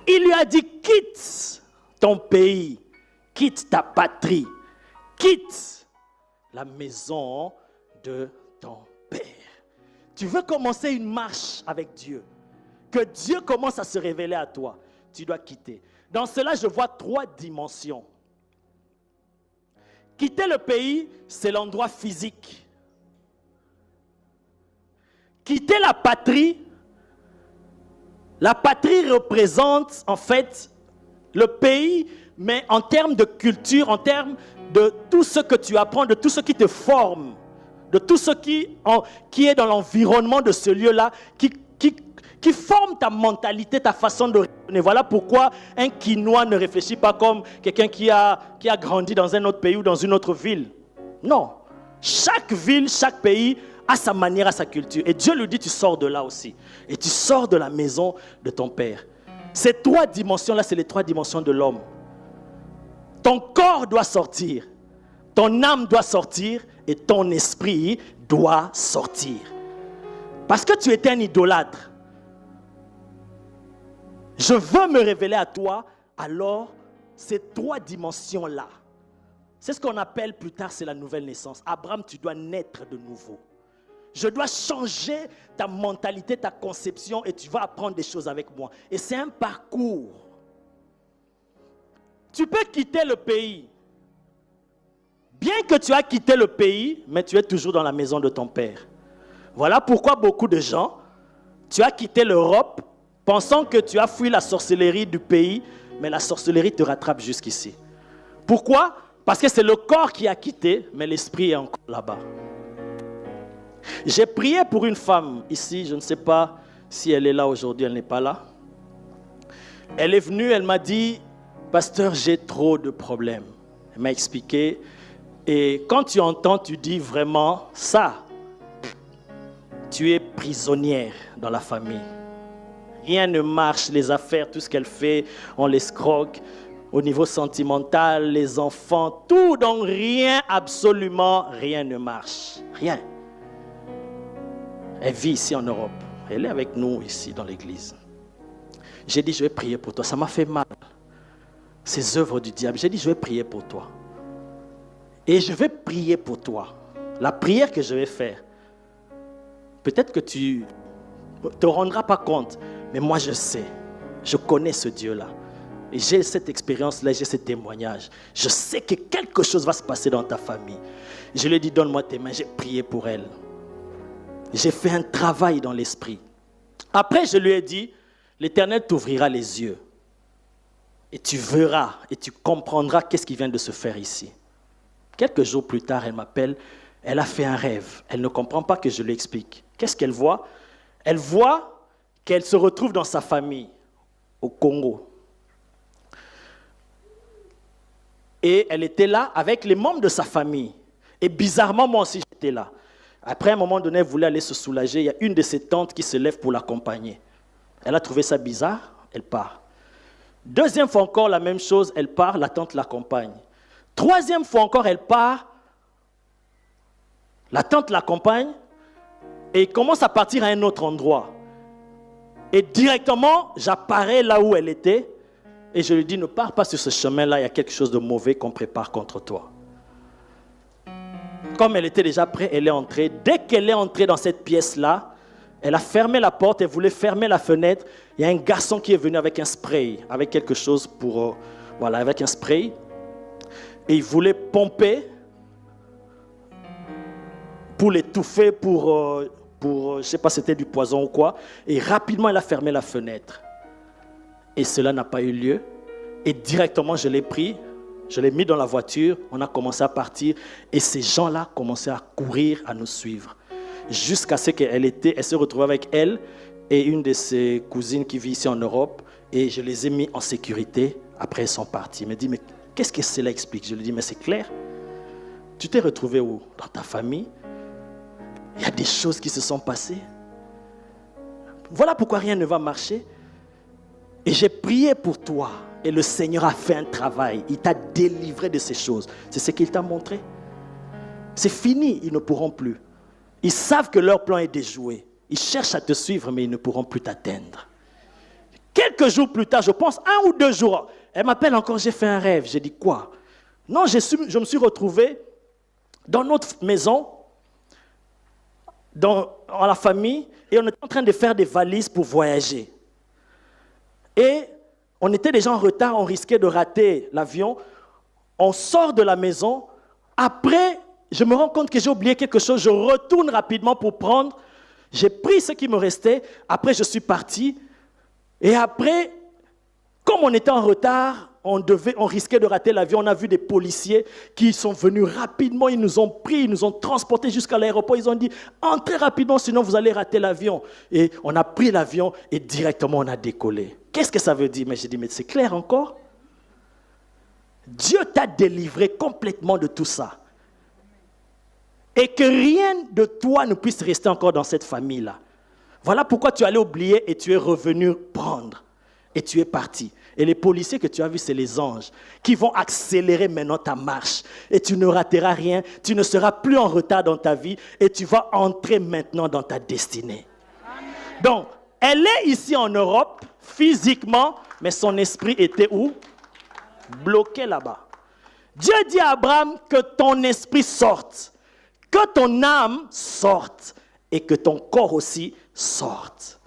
il lui a dit, quitte ton pays, quitte ta patrie, quitte la maison de ton Père. Tu veux commencer une marche avec Dieu, que Dieu commence à se révéler à toi, tu dois quitter. Dans cela, je vois 3 dimensions. Quitter le pays, c'est l'endroit physique. Quitter la patrie représente en fait le pays, mais en termes de culture, en termes de tout ce que tu apprends, de tout ce qui te forme, de tout ce qui est dans l'environnement de ce lieu-là, qui forme ta mentalité, ta façon de raisonner. Voilà pourquoi un Quinois ne réfléchit pas comme quelqu'un qui a grandi dans un autre pays ou dans une autre ville. Non. Chaque ville, chaque pays a sa manière, a sa culture. Et Dieu lui dit, tu sors de là aussi. Et tu sors de la maison de ton Père. Ces 3 dimensions-là, c'est les 3 dimensions de l'homme. Ton corps doit sortir. Ton âme doit sortir. Et ton esprit doit sortir. Parce que tu étais un idolâtre. Je veux me révéler à toi, alors ces 3 dimensions-là, c'est ce qu'on appelle plus tard, c'est la nouvelle naissance. Abraham, tu dois naître de nouveau. Je dois changer ta mentalité, ta conception, et tu vas apprendre des choses avec moi. Et c'est un parcours. Tu peux quitter le pays. Bien que tu as quitté le pays, mais tu es toujours dans la maison de ton Père. Voilà pourquoi beaucoup de gens, tu as quitté l'Europe, pensant que tu as fui la sorcellerie du pays, mais la sorcellerie te rattrape jusqu'ici. Pourquoi? Parce que c'est le corps qui a quitté, mais l'esprit est encore là-bas. J'ai prié pour une femme ici, je ne sais pas si elle est là aujourd'hui, elle n'est pas là. Elle est venue, elle m'a dit, pasteur, j'ai trop de problèmes. Elle m'a expliqué. Et quand tu entends, tu dis vraiment ça. Tu es prisonnière dans la famille. Rien ne marche, les affaires, tout ce qu'elle fait, on l'escroque. Au niveau sentimental, les enfants, tout, donc rien, absolument rien ne marche. Rien. Elle vit ici en Europe. Elle est avec nous ici dans l'église. J'ai dit, je vais prier pour toi. Ça m'a fait mal. Ces œuvres du diable. J'ai dit, je vais prier pour toi. Et je vais prier pour toi. La prière que je vais faire, peut-être que tu ne te rendras pas compte, mais moi je sais. Je connais ce Dieu-là. Et j'ai cette expérience-là, j'ai ce témoignage. Je sais que quelque chose va se passer dans ta famille. Je lui ai dit, donne-moi tes mains. J'ai prié pour elle. J'ai fait un travail dans l'esprit. Après, je lui ai dit, l'Éternel t'ouvrira les yeux. Et tu verras et tu comprendras qu'est-ce qui vient de se faire ici. Quelques jours plus tard, elle m'appelle. Elle a fait un rêve. Elle ne comprend pas que je lui explique. Qu'est-ce qu'elle voit? Elle voit qu'elle se retrouve dans sa famille, au Congo. Et elle était là avec les membres de sa famille. Et bizarrement, moi aussi, j'étais là. Après, à un moment donné, elle voulait aller se soulager. Il y a une de ses tantes qui se lève pour l'accompagner. Elle a trouvé ça bizarre, elle part. Deuxième fois encore, la même chose, elle part, la tante l'accompagne. Troisième fois encore, elle part, la tante l'accompagne et commence à partir à un autre endroit. Et directement, j'apparais là où elle était et je lui dis, ne pars pas sur ce chemin-là, il y a quelque chose de mauvais qu'on prépare contre toi. Comme elle était déjà prête, elle est entrée. Dès qu'elle est entrée dans cette pièce-là, elle a fermé la porte, elle voulait fermer la fenêtre. Il y a un garçon qui est venu avec un spray, avec quelque chose pour... voilà, avec un spray. Et il voulait pomper pour l'étouffer, pour je ne sais pas si c'était du poison ou quoi. Et rapidement, elle a fermé la fenêtre. Et cela n'a pas eu lieu. Et directement, je l'ai pris, je l'ai mis dans la voiture, on a commencé à partir. Et ces gens-là commençaient à courir, à nous suivre. Jusqu'à ce qu'elle se retrouvait avec elle et une de ses cousines qui vit ici en Europe. Et je les ai mis en sécurité. Après, ils sont partis. Elle me dit, mais qu'est-ce que cela explique? Je lui dis, mais c'est clair. Tu t'es retrouvé où? Dans ta famille. Il y a des choses qui se sont passées. Voilà pourquoi rien ne va marcher. Et j'ai prié pour toi. Et le Seigneur a fait un travail. Il t'a délivré de ces choses. C'est ce qu'il t'a montré. C'est fini, ils ne pourront plus. Ils savent que leur plan est déjoué. Ils cherchent à te suivre, mais ils ne pourront plus t'atteindre. Quel quelques jours plus tard, je pense 1 ou 2 jours, elle m'appelle encore, j'ai fait un rêve. J'ai dit quoi? Non, je me suis retrouvé dans notre maison, dans la famille, et on était en train de faire des valises pour voyager. Et on était déjà en retard, on risquait de rater l'avion. On sort de la maison. Après, je me rends compte que j'ai oublié quelque chose. Je retourne rapidement pour prendre. J'ai pris ce qui me restait. Après, je suis parti. Et après, comme on était en retard, on risquait de rater l'avion. On a vu des policiers qui sont venus rapidement. Ils nous ont pris, ils nous ont transportés jusqu'à l'aéroport. Ils ont dit, entrez rapidement, sinon vous allez rater l'avion. Et on a pris l'avion et directement on a décollé. Qu'est-ce que ça veut dire? Mais j'ai dit, mais c'est clair encore? Dieu t'a délivré complètement de tout ça. Et que rien de toi ne puisse rester encore dans cette famille-là. Voilà pourquoi tu allais oublier et tu es revenu prendre. Et tu es parti. Et les policiers que tu as vus, c'est les anges qui vont accélérer maintenant ta marche. Et tu ne rateras rien, tu ne seras plus en retard dans ta vie et tu vas entrer maintenant dans ta destinée. Amen. Donc, elle est ici en Europe, physiquement, mais son esprit était où? Bloqué là-bas. Dieu dit à Abraham que ton esprit sorte, que ton âme sorte et que ton corps aussi sorte.